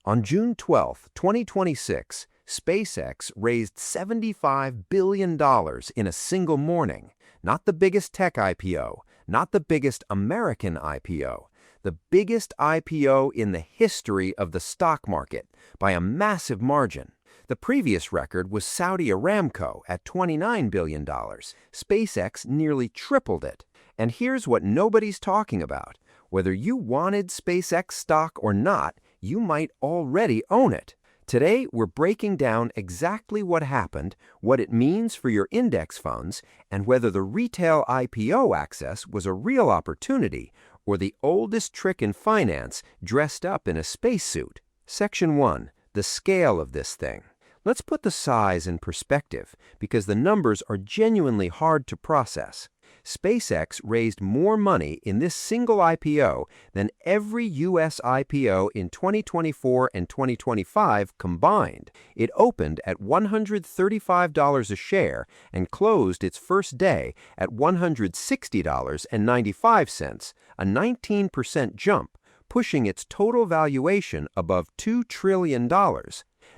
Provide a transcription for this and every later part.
On June 12, 2026, SpaceX raised $75 billion in a single morning. Not the biggest tech IPO, not the biggest American IPO, the biggest IPO in the history of the stock market by a massive margin. The previous record was Saudi Aramco at $29 billion. SpaceX nearly tripled it. And here's what nobody's talking about. Whether you wanted SpaceX stock or not, you might already own it. Today, we're breaking down exactly what happened, what it means for your index funds, and whether the retail IPO access was a real opportunity or the oldest trick in finance dressed up in a spacesuit. Section 1. The scale of this thing. Let's put the size in perspective because the numbers are genuinely hard to process. SpaceX raised more money in this single IPO than every U.S. IPO in 2024 and 2025 combined. It opened at $135 a share and closed its first day at $160.95, a 19% jump, pushing its total valuation above $2 trillion.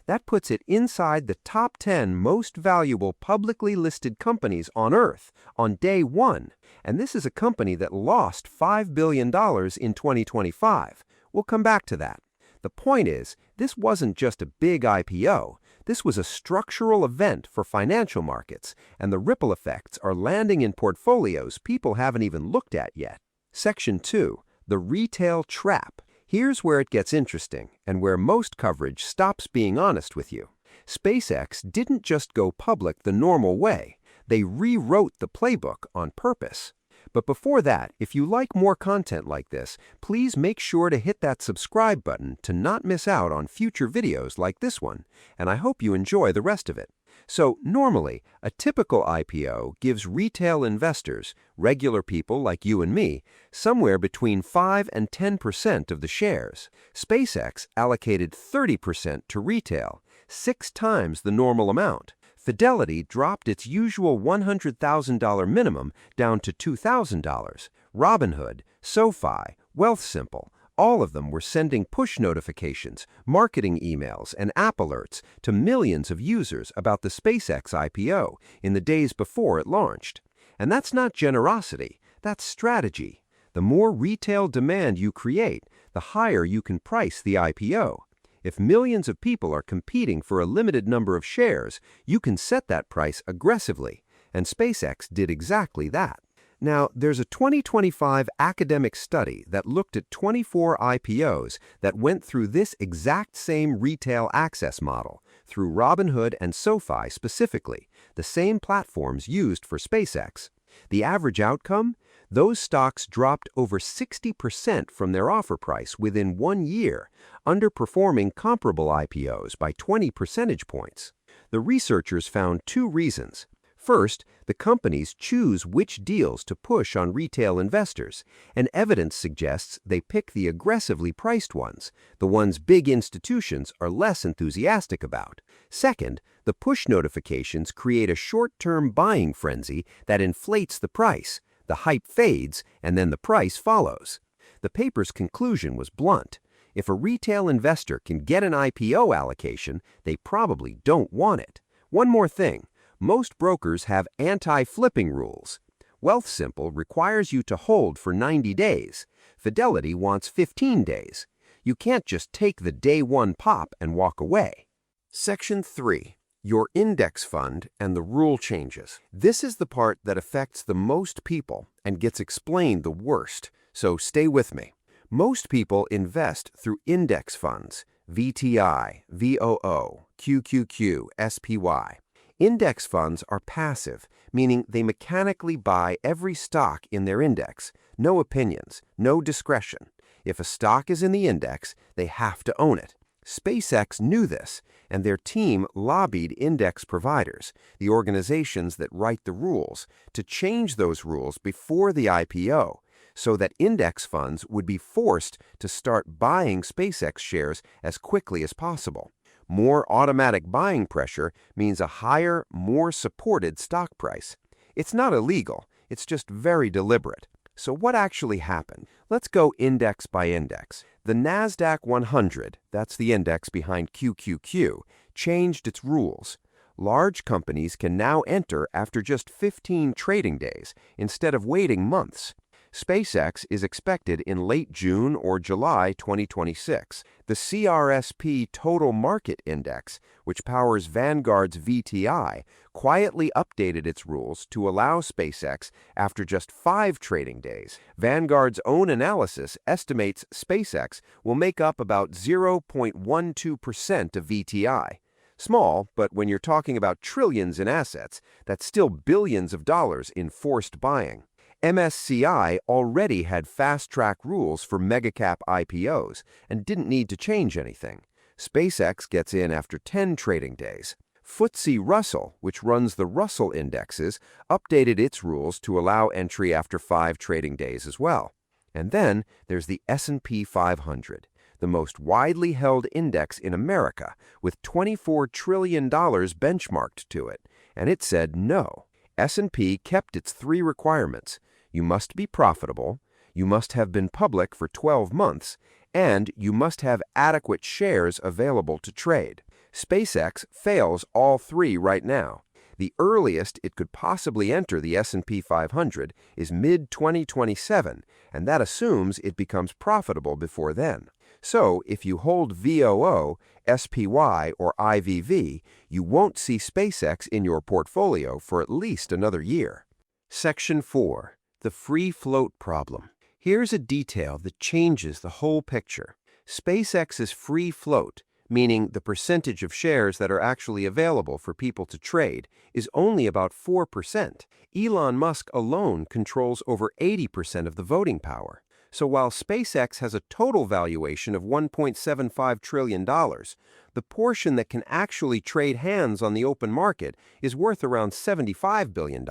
That puts it inside the top 10 most valuable publicly listed companies on Earth on day one. And this is a company that lost $5 billion in 2025. We'll come back to that. The point is, this wasn't just a big IPO. This was a structural event for financial markets, and the ripple effects are landing in portfolios people haven't even looked at yet. Section 2. The retail trap. Here's where it gets interesting, and where most coverage stops being honest with you. SpaceX didn't just go public the normal way. They rewrote the playbook on purpose. But before that, if you like more content like this, please make sure to hit that subscribe button to not miss out on future videos like this one, and I hope you enjoy the rest of it. So normally, a typical IPO gives retail investors, regular people like you and me, somewhere between 5 and 10% of the shares. SpaceX allocated 30% to retail, 6 times the normal amount. Fidelity dropped its usual $100,000 minimum down to $2,000. Robinhood, SoFi, Wealthsimple, all of them were sending push notifications, marketing emails, and app alerts to millions of users about the SpaceX IPO in the days before it launched. And that's not generosity, that's strategy. The more retail demand you create, the higher you can price the IPO. If millions of people are competing for a limited number of shares, you can set that price aggressively, and SpaceX did exactly that. Now, there's a 2025 academic study that looked at 24 IPOs that went through this exact same retail access model, through Robinhood and SoFi specifically, the same platforms used for SpaceX. The average outcome? Those stocks dropped over 60% from their offer price within 1 year, underperforming comparable IPOs by 20 percentage points. The researchers found 2 reasons. First, the companies choose which deals to push on retail investors, and evidence suggests they pick the aggressively priced ones, the ones big institutions are less enthusiastic about. Second, the push notifications create a short-term buying frenzy that inflates the price. The hype fades, and then the price follows. The paper's conclusion was blunt. If a retail investor can get an IPO allocation, they probably don't want it. One more thing. Most brokers have anti-flipping rules. Wealthsimple requires you to hold for 90 days. Fidelity wants 15 days. You can't just take the day one pop and walk away. Section 3. Your index fund and the rule changes. This is the part that affects the most people and gets explained the worst, so stay with me. Most people invest through index funds, VTI, VOO, QQQ, SPY. Index funds are passive, meaning they mechanically buy every stock in their index. No opinions, no discretion. If a stock is in the index, they have to own it. SpaceX knew this, and their team lobbied index providers, the organizations that write the rules, to change those rules before the IPO, so that index funds would be forced to start buying SpaceX shares as quickly as possible. More automatic buying pressure means a higher, more supported stock price. It's not illegal, it's just very deliberate. So what actually happened? Let's go index by index. The NASDAQ 100, that's the index behind QQQ, changed its rules. Large companies can now enter after just 15 trading days instead of waiting months. SpaceX is expected in late June or July 2026. The CRSP Total Market Index, which powers Vanguard's VTI, quietly updated its rules to allow SpaceX after just 5 trading days. Vanguard's own analysis estimates SpaceX will make up about 0.12% of VTI. Small, but when you're talking about trillions in assets, that's still billions of dollars in forced buying. MSCI already had fast-track rules for megacap IPOs and didn't need to change anything. SpaceX gets in after 10 trading days. FTSE Russell, which runs the Russell indexes, updated its rules to allow entry after 5 trading days as well. And then there's the S&P 500, the most widely held index in America, with $24 trillion benchmarked to it, and it said no. S&P kept its 3 requirements. You must be profitable, you must have been public for 12 months, and you must have adequate shares available to trade. SpaceX fails all 3 right now. The earliest it could possibly enter the S&P 500 is mid-2027, and that assumes it becomes profitable before then. So, if you hold VOO, SPY, or IVV, you won't see SpaceX in your portfolio for at least another year. Section 4. The free float problem. Here's a detail that changes the whole picture. SpaceX's free float, meaning the percentage of shares that are actually available for people to trade, is only about 4%. Elon Musk alone controls over 80% of the voting power. So while SpaceX has a total valuation of $1.75 trillion, the portion that can actually trade hands on the open market is worth around $75 billion.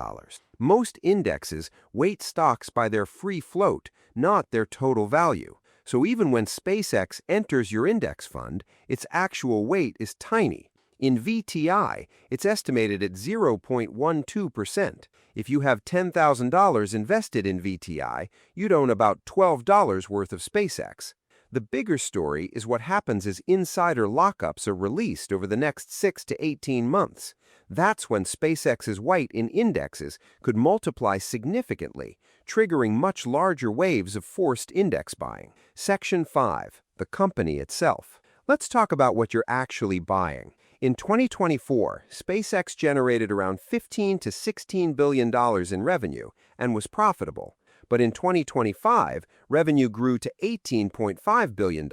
Most indexes weight stocks by their free float, not their total value. So even when SpaceX enters your index fund, its actual weight is tiny. In VTI, it's estimated at 0.12%. If you have $10,000 invested in VTI, you'd own about $12 worth of SpaceX. The bigger story is what happens as insider lockups are released over the next 6 to 18 months. That's when SpaceX's weight in indexes could multiply significantly, triggering much larger waves of forced index buying. Section 5. The company itself. Let's talk about what you're actually buying. In 2024, SpaceX generated around $15 to $16 billion in revenue and was profitable. But in 2025, revenue grew to $18.5 billion,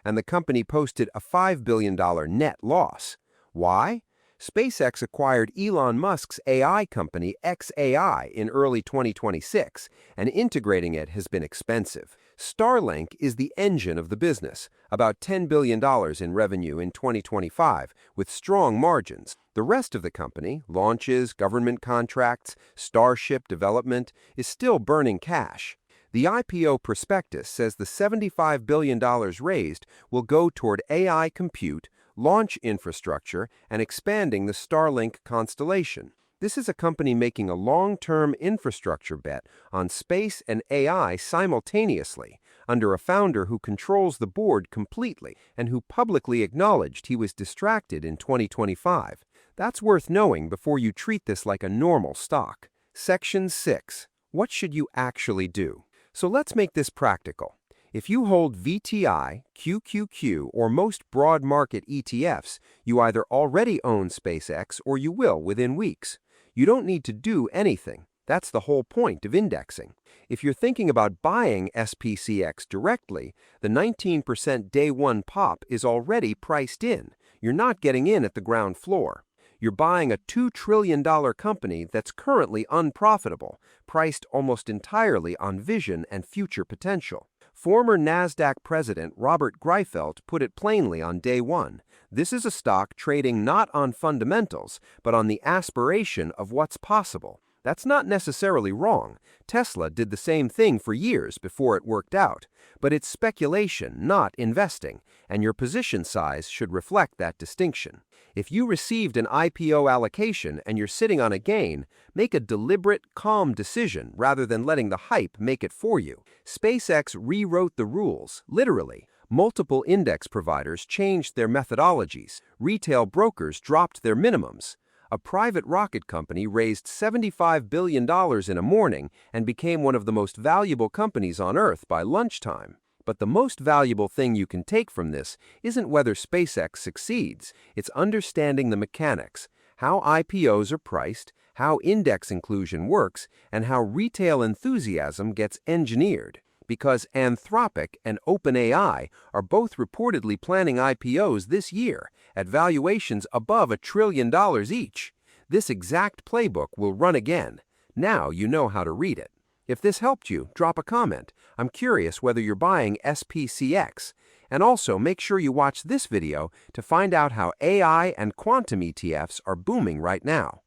and the company posted a $5 billion net loss. Why? SpaceX acquired Elon Musk's AI company xAI in early 2026, and integrating it has been expensive. Starlink is the engine of the business, about $10 billion in revenue in 2025, with strong margins. The rest of the company, launches, government contracts, Starship development, is still burning cash. The IPO prospectus says the $75 billion raised will go toward AI compute, launch infrastructure, and expanding the Starlink constellation. This is a company making a long-term infrastructure bet on space and AI simultaneously, under a founder who controls the board completely and who publicly acknowledged he was distracted in 2025. That's worth knowing before you treat this like a normal stock. Section 6. What should you actually do? So let's make this practical. If you hold VTI, QQQ, or most broad market ETFs, you either already own SpaceX or you will within weeks. You don't need to do anything. That's the whole point of indexing. If you're thinking about buying SPCX directly, the 19% day one pop is already priced in. You're not getting in at the ground floor. You're buying a $2 trillion company that's currently unprofitable, priced almost entirely on vision and future potential. Former NASDAQ President Robert Greifeld put it plainly on day one. This is a stock trading not on fundamentals, but on the aspiration of what's possible. That's not necessarily wrong. Tesla did the same thing for years before it worked out. But it's speculation, not investing, and your position size should reflect that distinction. If you received an IPO allocation and you're sitting on a gain, make a deliberate, calm decision rather than letting the hype make it for you. SpaceX rewrote the rules, literally. Multiple index providers changed their methodologies. Retail brokers dropped their minimums. A private rocket company raised $75 billion in a morning and became one of the most valuable companies on Earth by lunchtime. But the most valuable thing you can take from this isn't whether SpaceX succeeds, it's understanding the mechanics, how IPOs are priced, how index inclusion works, and how retail enthusiasm gets engineered. Because Anthropic and OpenAI are both reportedly planning IPOs this year at valuations above $1 trillion each. This exact playbook will run again. Now you know how to read it. If this helped you, drop a comment. I'm curious whether you're buying SPCX. And also make sure you watch this video to find out how AI and quantum ETFs are booming right now.